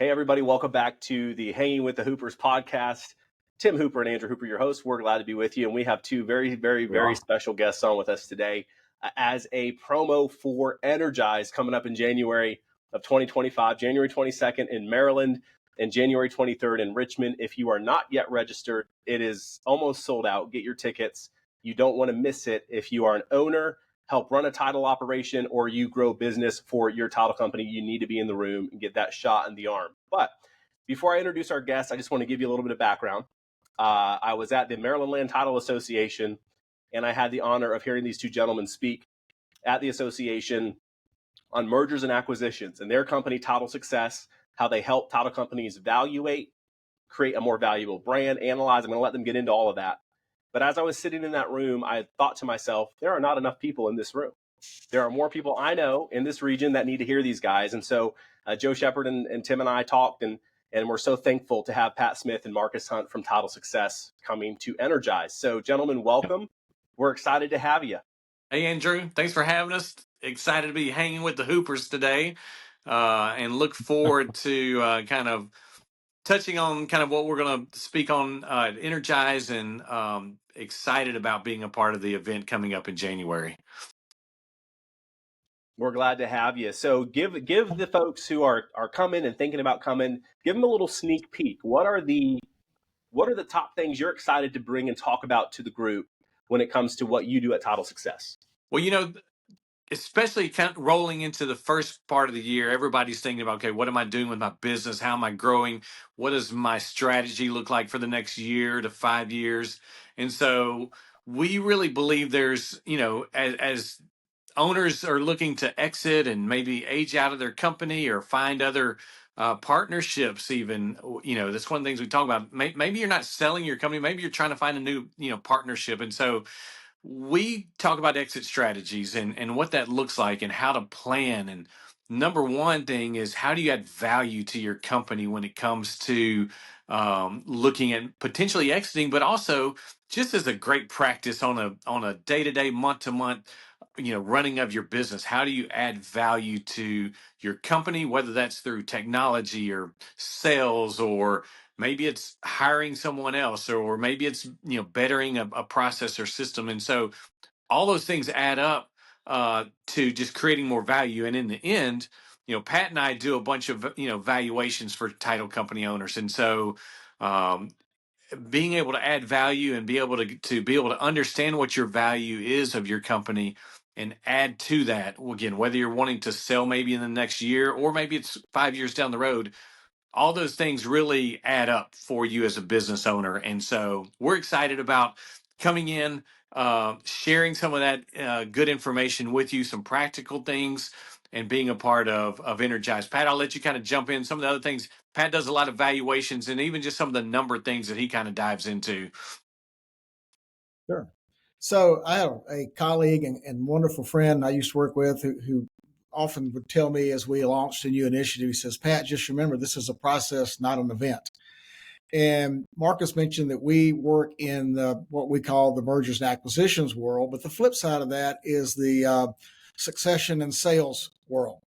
Hey, everybody, welcome back to the Hanging with the Hoopers podcast. Tim Hooper and Andrew Hooper, your hosts. We're glad to be with you. And we have two very special guests on with us today as a promo for Energize coming up in January of 2025, January 22nd in Maryland and January 23rd in Richmond. If you are not yet registered, it is almost sold out. Get your tickets. You don't want to miss it. If you are an owner, help run a title operation, or you grow business for your title company, you need to be in the room and get that shot in the arm. But before I introduce our guests, I just want to give you a little bit of background. I was at the Maryland Land Title Association, and I had the honor of hearing these two gentlemen speak at the association on mergers and acquisitions and their company, Title Success, how they help title companies evaluate, create a more valuable brand, analyze. I'm going to let them get into all of that. But as I was sitting in that room, I thought to myself, there are not enough people in this room. There are more people I know in this region that need to hear these guys. And so Joe Shepard and Tim and I talked, and we're so thankful to have Pat Smith and Marcus Hunt from Title Success coming to Energize. So, gentlemen, welcome. We're excited to have you. Hey, Andrew. Thanks for having us. Excited to be hanging with the Hoopers today, and look forward to kind of touching on kind of what we're going to speak on at Energize, and excited about being a part of the event coming up in January. We're glad to have you. So give the folks who are coming and thinking about coming, give them a little sneak peek. What are the top things you're excited to bring and talk about to the group when it comes to what you do at Title Success? Well, especially kind of rolling into the first part of the year, everybody's thinking about, okay, what am I doing with my business? How am I growing? What does my strategy look like for the next year to 5 years? And so we really believe there's, as owners are looking to exit and maybe age out of their company or find other partnerships, even, that's one of the things we talk about. Maybe you're not selling your company. Maybe you're trying to find a new, partnership. And so we talk about exit strategies and what that looks like and how to plan. And number one thing is, how do you add value to your company when it comes to looking at potentially exiting, but also just as a great practice on a day-to-day, month-to-month, running of your business. How do you add value to your company, whether that's through technology or sales, or maybe it's hiring someone else, or maybe it's bettering a process or system. And so all those things add up to just creating more value. And in the end, Pat and I do a bunch of valuations for title company owners. And so being able to add value and be able to understand what your value is of your company and add to that, again, whether you're wanting to sell maybe in the next year or maybe it's 5 years down the road, all those things really add up for you as a business owner. And so we're excited about coming in, sharing some of that good information with you, some practical things, and being a part of Energize. Pat, I'll let you kind of jump in. Some of the other things, Pat does a lot of valuations and even just some of the number things that he kind of dives into. Sure. So I have a colleague and wonderful friend I used to work with who often would tell me as we launched a new initiative, he says, Pat, just remember, this is a process, not an event. And Marcus mentioned that we work in what we call the mergers and acquisitions world, but the flip side of that is the succession and sales world.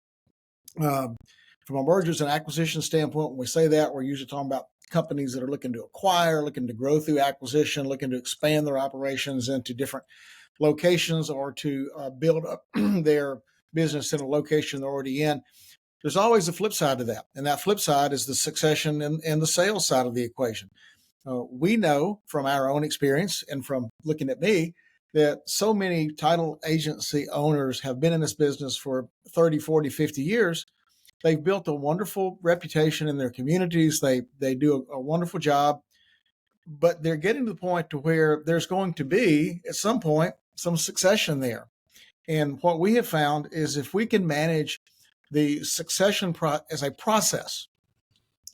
From a mergers and acquisition standpoint, when we say that, we're usually talking about companies that are looking to acquire, looking to grow through acquisition, looking to expand their operations into different locations, or to build up their business in a location they're already in. There's always a flip side to that. And that flip side is the succession and the sales side of the equation. We know from our own experience and from looking at me that so many title agency owners have been in this business for 30, 40, 50 years. They've built a wonderful reputation in their communities. They do a wonderful job, but they're getting to the point to where there's going to be, at some point, some succession there. And what we have found is, if we can manage the succession as a process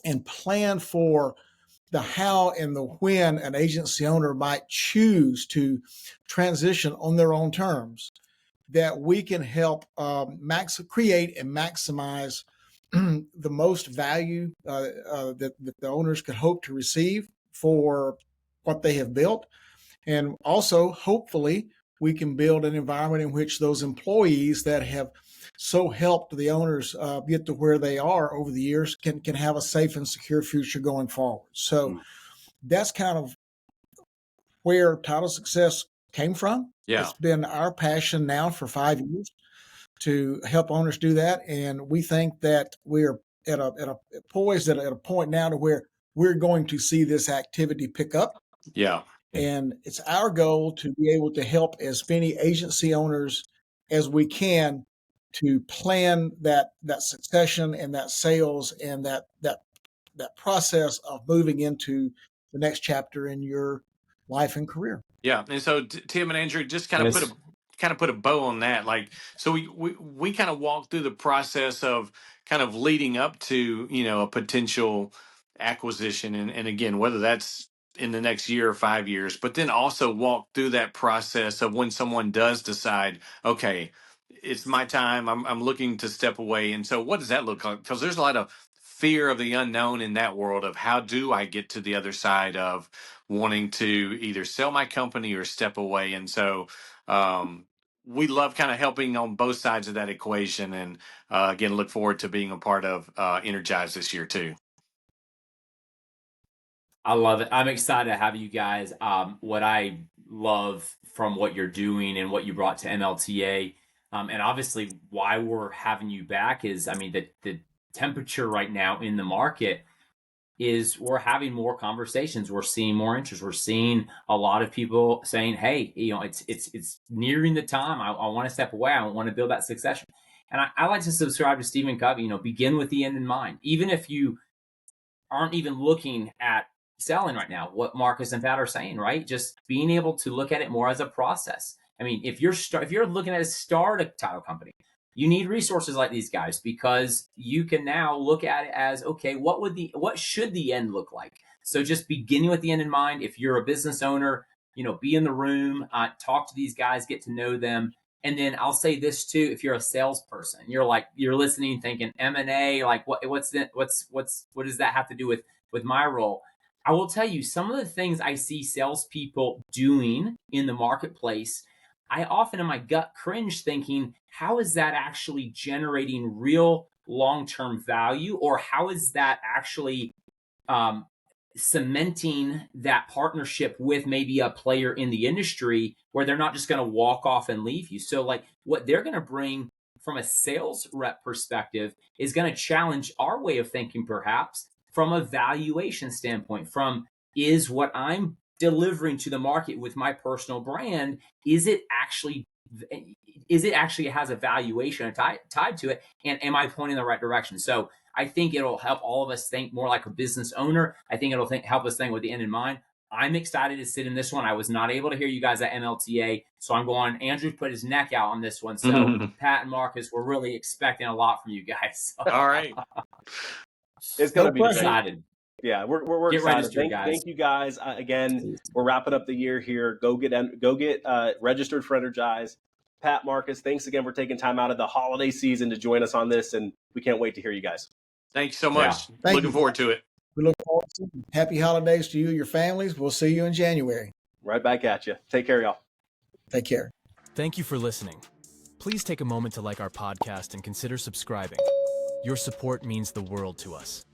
and plan for the how and the when an agency owner might choose to transition on their own terms, that we can help create and maximize the most value that the owners could hope to receive for what they have built. And also, hopefully, we can build an environment in which those employees that have so helped the owners get to where they are over the years can have a safe and secure future going forward. So that's kind of where Title Success came from. Yeah. It's been our passion now for 5 years to help owners do that. And we think that we're poised at a point now to where we're going to see this activity pick up. Yeah. And it's our goal to be able to help as many agency owners as we can to plan that succession and that sales and that process of moving into the next chapter in your life and career. Yeah. And so Tim and Andrew, just kind of put a bow on that. Like, so we kind of walked through the process of kind of leading up to, a potential acquisition. And again, whether that's in the next year or 5 years, but then also walk through that process of when someone does decide, okay, it's my time. I'm looking to step away. And so what does that look like? Because there's a lot of fear of the unknown in that world of how do I get to the other side of wanting to either sell my company or step away. And so we love kind of helping on both sides of that equation. And again, look forward to being a part of Energize this year too. I love it. I'm excited to have you guys. What I love from what you're doing and what you brought to MLTA, and obviously why we're having you back is, the temperature right now in the market is we're having more conversations. We're seeing more interest. We're seeing a lot of people saying, hey, it's nearing the time. I want to step away. I want to build that succession. And I like to subscribe to Stephen Covey, begin with the end in mind. Even if you aren't even looking at selling right now, what Marcus and Pat are saying, right? Just being able to look at it more as a process. If you're looking at a start a title company, you need resources like these guys because you can now look at it as, okay, what should the end look like? So just beginning with the end in mind. If you're a business owner, be in the room, talk to these guys, get to know them. And then I'll say this too: if you're a salesperson, you're listening, thinking M&A, like what does that have to do with my role? I will tell you some of the things I see salespeople doing in the marketplace. I often in my gut cringe thinking, how is that actually generating real long-term value? Or how is that actually cementing that partnership with maybe a player in the industry where they're not just going to walk off and leave you? So like what they're going to bring from a sales rep perspective is going to challenge our way of thinking, perhaps from a valuation standpoint, from is what I'm delivering to the market with my personal brand, is it actually has a valuation tied to it, and am I pointing in the right direction? So I think it'll help all of us think more like a business owner. I think it'll help us think with the end in mind. I'm excited to sit in this one. I was not able to hear you guys at MLTA, so I'm going. Andrew put his neck out on this one, so Pat and Marcus, we're really expecting a lot from you guys. All right, it's going to be excited. Yeah, we're excited. Thank you guys. Again, we're wrapping up the year here. Go get registered for Energize. Pat, Marcus, thanks again for taking time out of the holiday season to join us on this, and we can't wait to hear you guys. Thanks so much. Yeah. Looking forward to it. We look forward to it. Happy holidays to you and your families. We'll see you in January. Right back at you. Take care, y'all. Take care. Thank you for listening. Please take a moment to like our podcast and consider subscribing. Your support means the world to us.